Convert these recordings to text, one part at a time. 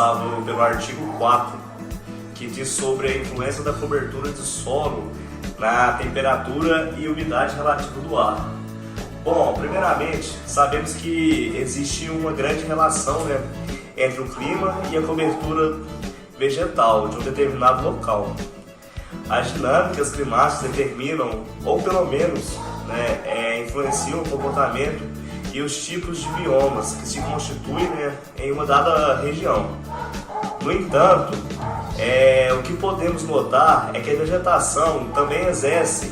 responsável pelo artigo 4, que diz sobre a influência da cobertura de solo na temperatura e umidade relativa do ar. Bom, primeiramente, sabemos que existe uma grande relação, né, entre o clima e a cobertura vegetal de um determinado local. As dinâmicas climáticas determinam, ou pelo menos, influenciam o comportamento e os tipos de biomas que se constituem, né, em uma dada região. No entanto, o que podemos notar é que a vegetação também exerce,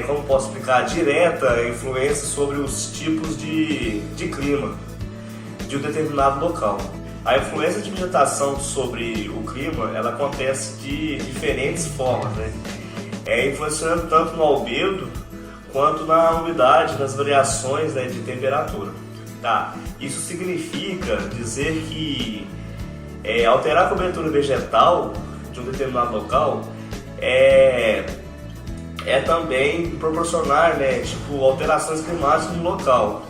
como posso explicar, direta influência sobre os tipos de clima de um determinado local. A influência de vegetação sobre o clima, ela acontece de diferentes formas, né? Influenciando tanto no albedo quanto na umidade, nas variações, né, de temperatura. Tá? Isso significa dizer que alterar a cobertura vegetal de um determinado local é também proporcionar, né, alterações climáticas no local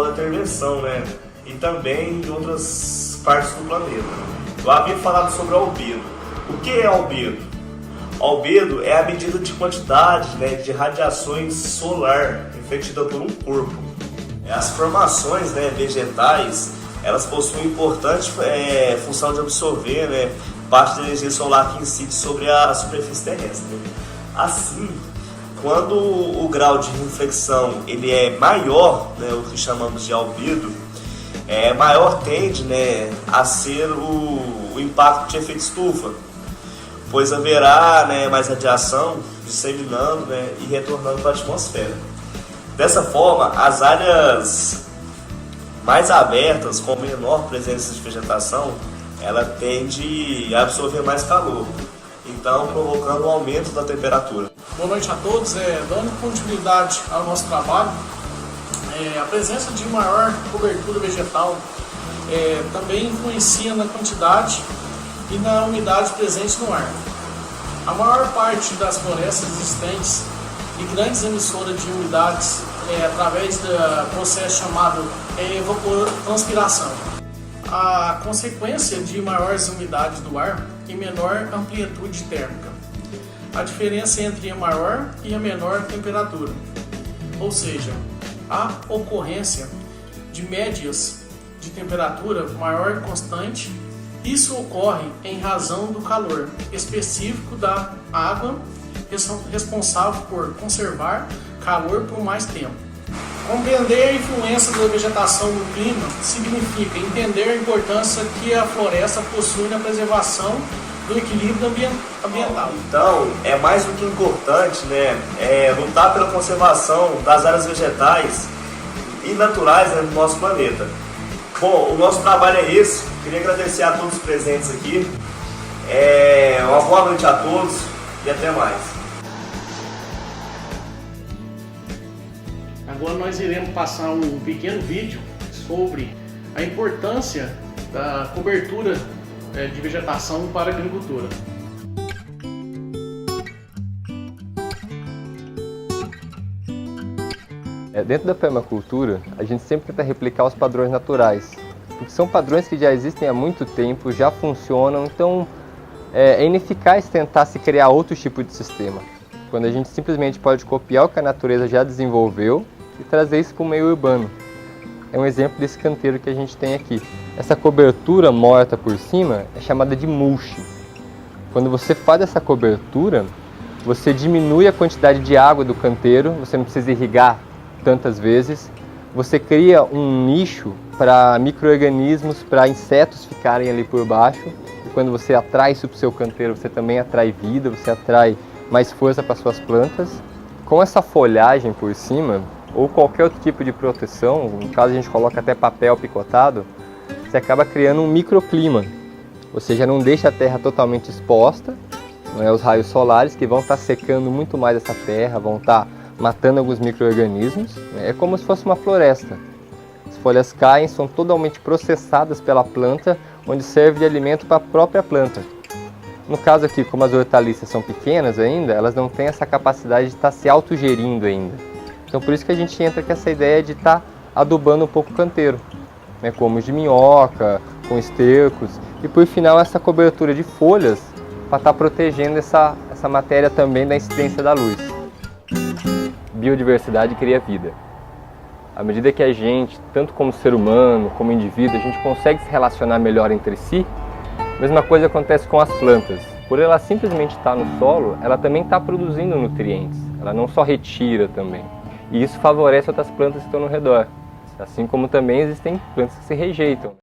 da intervenção, né, e também em outras partes do planeta. Eu havia falado sobre albedo. O que é albedo? Albedo é a medida de quantidade, né, de radiações solar refletida por um corpo. As formações, né, vegetais, elas possuem importante função de absorver, né, parte da energia solar que incide sobre a superfície terrestre. Assim, quando o grau de reflexão ele é maior, né, o que chamamos de albedo, maior tende, né, a ser o impacto de efeito estufa, pois haverá, né, mais radiação disseminando, né, e retornando para a atmosfera. Dessa forma, as áreas mais abertas, com menor presença de vegetação, ela tende a absorver mais calor, então provocando um aumento da temperatura. Boa noite a todos. Dando continuidade ao nosso trabalho, a presença de maior cobertura vegetal também influencia na quantidade e na umidade presente no ar. A maior parte das florestas existentes e grandes emissoras de umidades através do processo chamado evapotranspiração. A consequência de maiores umidades do ar e menor amplitude térmica. A diferença entre a maior e a menor temperatura, ou seja, a ocorrência de médias de temperatura maior e constante. Isso ocorre em razão do calor específico da água responsável por conservar calor por mais tempo. Compreender a influência da vegetação no clima significa entender a importância que a floresta possui na preservação do equilíbrio ambiental. Então, é mais do que importante, né, lutar pela conservação das áreas vegetais e naturais, né, do nosso planeta. Bom, o nosso trabalho é esse. Queria agradecer a todos os presentes aqui. Uma boa noite a todos e até mais. Agora nós iremos passar um pequeno vídeo sobre a importância da cobertura de vegetação para a agricultura. Dentro da permacultura, a gente sempre tenta replicar os padrões naturais, porque são padrões que já existem há muito tempo, já funcionam, então é ineficaz tentar se criar outro tipo de sistema, quando a gente simplesmente pode copiar o que a natureza já desenvolveu e trazer isso para o meio urbano. É um exemplo desse canteiro que a gente tem aqui. Essa cobertura morta por cima é chamada de mulch. Quando você faz essa cobertura, você diminui a quantidade de água do canteiro, você não precisa irrigar tantas vezes, você cria um nicho para micro-organismos, para insetos ficarem ali por baixo, e quando você atrai isso para o seu canteiro, você também atrai vida, você atrai mais força para suas plantas. Com essa folhagem por cima, ou qualquer outro tipo de proteção, no caso a gente coloca até papel picotado, você acaba criando um microclima, ou seja, não deixa a terra totalmente exposta, os raios solares que vão estar secando muito mais essa terra, vão estar matando alguns micro-organismos. É como se fosse uma floresta. As folhas caem, são totalmente processadas pela planta, onde serve de alimento para a própria planta. No caso aqui, como as hortaliças são pequenas ainda, elas não têm essa capacidade de estar se autogerindo ainda. Então por isso que a gente entra com essa ideia de estar adubando um pouco o canteiro. né, como os de minhoca, com estercos, e por final essa cobertura de folhas para estar protegendo essa matéria também da incidência da luz. Biodiversidade cria vida. À medida que a gente, tanto como ser humano, como indivíduo, a gente consegue se relacionar melhor entre si, a mesma coisa acontece com as plantas. Por ela simplesmente estar no solo, ela também está produzindo nutrientes. Ela não só retira também. E isso favorece outras plantas que estão no redor. Assim como também existem plantas que se rejeitam.